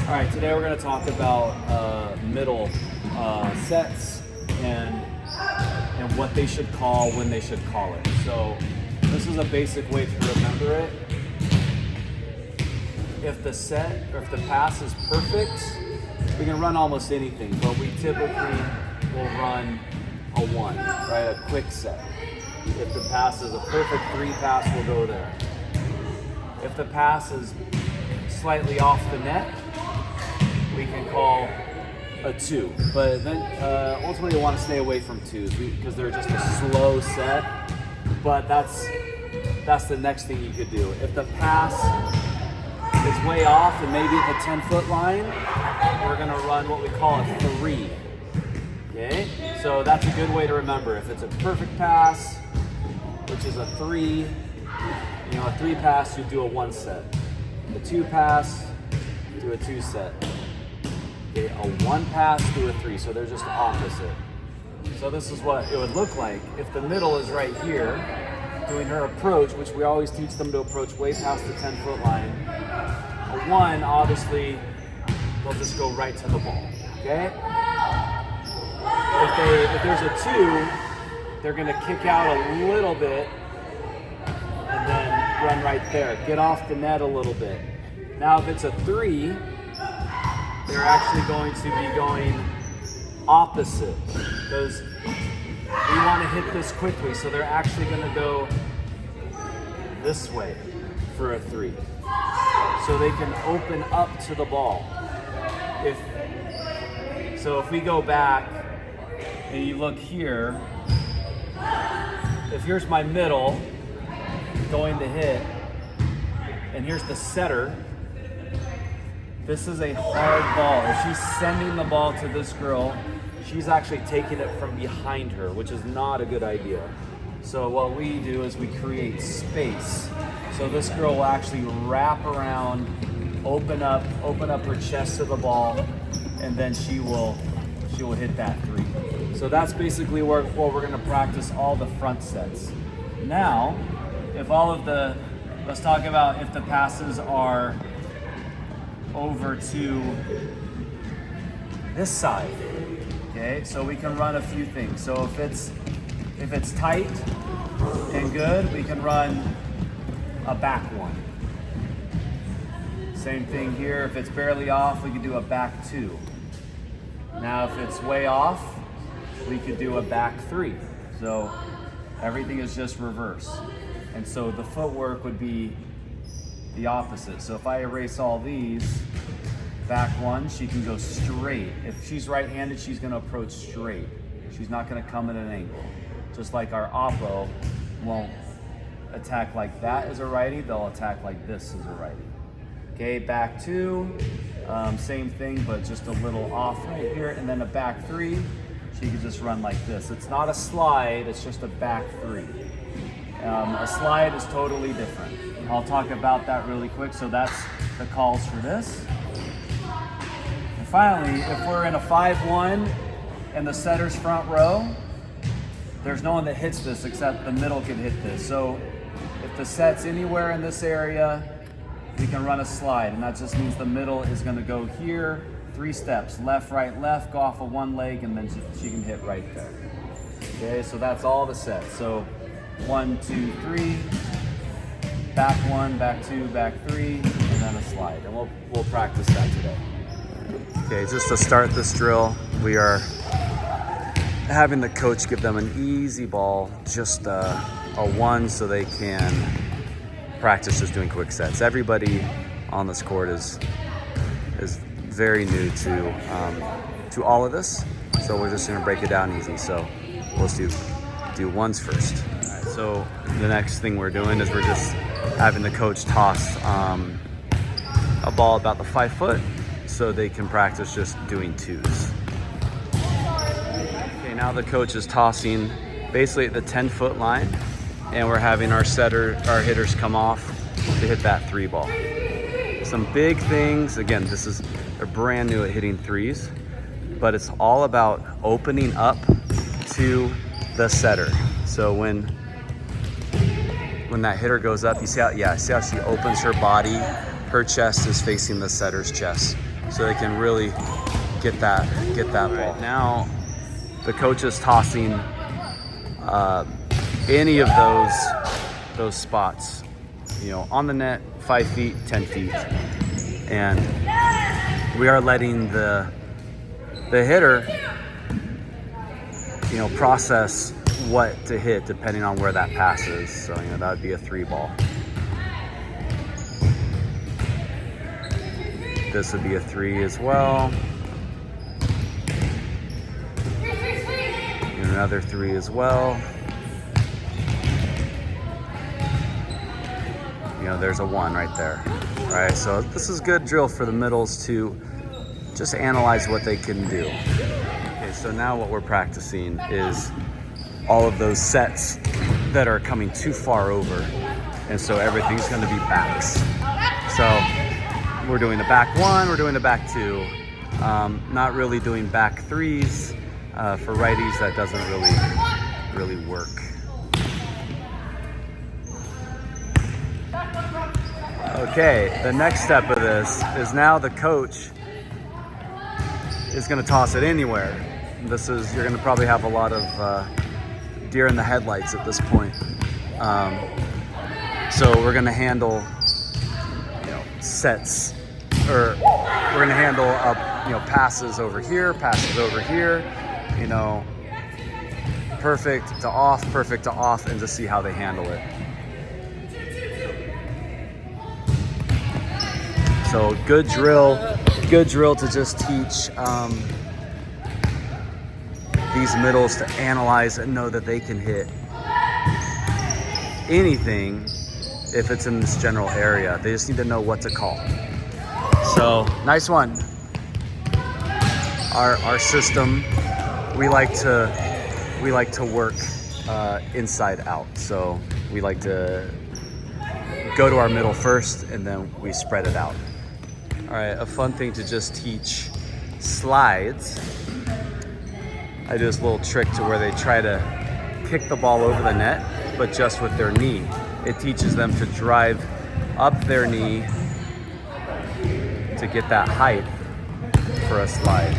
All right, today we're going to talk about middle sets and what they should call when they should call it. So this is a basic way to remember it. If the set or if the pass is perfect, we can run almost anything, but we typically will run a 1, right? A quick set. If the pass is a perfect 3 pass, we'll go there. If the pass is slightly off the net, we can call a 2. But then ultimately you want to stay away from 2s because they're just a slow set. But that's the next thing you could do. If the pass is way off and maybe at the 10-foot line, we're going to run what we call a 3. Okay? So that's a good way to remember. If it's a perfect pass, which is a 3, a 3 pass, you do a 1 set. A 2 pass, do a 2 set. Okay, a 1 pass, do a 3. So they're just opposite. So this is what it would look like if the middle is right here, doing her approach, which we always teach them to approach way past the 10-foot line. A 1, obviously, they'll just go right to the ball. Okay? If there's a 2, they're going to kick out a little bit and then run right there. Get off the net a little bit. Now, if it's a 3, they're actually going to be going opposite because we want to hit this quickly. So they're actually going to go this way for a 3. So they can open up to the ball. If we go back and you look here, if here's my middle going to hit, and here's the setter, this is a hard ball. If she's sending the ball to this girl, she's actually taking it from behind her, which is not a good idea. So what we do is we create space. So this girl will actually wrap around, open up her chest to the ball, and then she will hit that 3. So that's basically what we're going to practice all the front sets. Now, let's talk about if the passes are over to this side. Okay, so we can run a few things. So if it's tight and good, we can run a back 1. Same thing here. If it's barely off, we can do a back 2. Now, if it's way off, we could do a back 3. So everything is just reverse. And so the footwork would be the opposite. So if I erase all these, back 1, she can go straight. If she's right-handed, she's going to approach straight. She's not going to come at an angle. Just like our oppo won't attack like that as a righty, they'll attack like this as a righty. Okay, back 2, same thing, but just a little off right here. And then a back 3, she can just run like this. It's not a slide, it's just a back 3. A slide is totally different. I'll talk about that really quick. So that's the calls for this. And finally, if we're in a 5-1 and the setter's front row, there's no one that hits this except the middle can hit this. So if the set's anywhere in this area, we can run a slide, and that just means the middle is going to go here, 3 steps, left, right, left, go off of 1 leg, and then she can hit right there. Okay, so that's all the sets. So 1, 2, 3, back 1, back 2, back 3, and then a slide. And we'll practice that today. Okay, just to start this drill, we are having the coach give them an easy ball, just a 1, so they can practice just doing quick sets. Everybody on this court is very new to all of this, so we're just going to break it down easy. So we'll do 1s first. All right, so the next thing we're doing is we're just having the coach toss a ball about the 5 foot, so they can practice just doing 2s. Okay, now the coach is tossing basically at the 10-foot line, and we're having our hitters come off to hit that 3 ball. Some big things, again, they're brand new at hitting 3s, but it's all about opening up to the setter. So when that hitter goes up, see how she opens her body, her chest is facing the setter's chest. so they can really get that ball. Now the coach is tossing any of those spots, you know, on the net, 5 feet, 10 feet. And we are letting the hitter, you know, process what to hit depending on where that pass is. So, you know, that would be a 3 ball. This would be a 3 as well. And another 3 as well. You know, there's a 1 right there. All right, so this is good drill for the middles to just analyze what they can do. Okay, so now what we're practicing is all of those sets that are coming too far over. And so everything's gonna be backs. So we're doing the back 1, we're doing the back 2. Not really doing back 3s. For righties, that doesn't really work. Okay, the next step of this is now the coach is going to toss it anywhere. You're going to probably have a lot of deer in the headlights at this point. So we're going to handle, you know, sets, or we're going to handle you know, passes over here, you know, perfect to off, and to see how they handle it. So good drill to just teach these middles to analyze and know that they can hit anything if it's in this general area. They just need to know what to call. So nice one. Our system, we like to work inside out. So we like to go to our middle first, and then we spread it out. All right, a fun thing to just teach slides. I do this little trick to where they try to kick the ball over the net, but just with their knee. It teaches them to drive up their knee to get that height for a slide.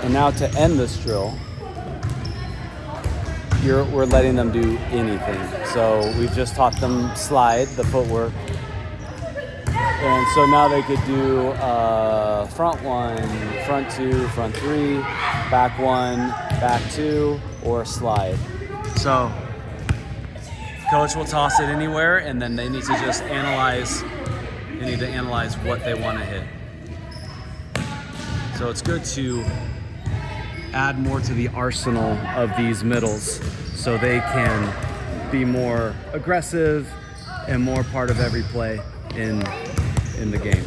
And now to end this drill, we're letting them do anything. So we've just taught them slide, the footwork. And so now they could do front 1, front 2, front 3, back 1, back 2, or slide. So coach will toss it anywhere, and then they need to just analyze. They need to analyze what they want to hit. So it's good to add more to the arsenal of these middles so they can be more aggressive and more part of every play in the game.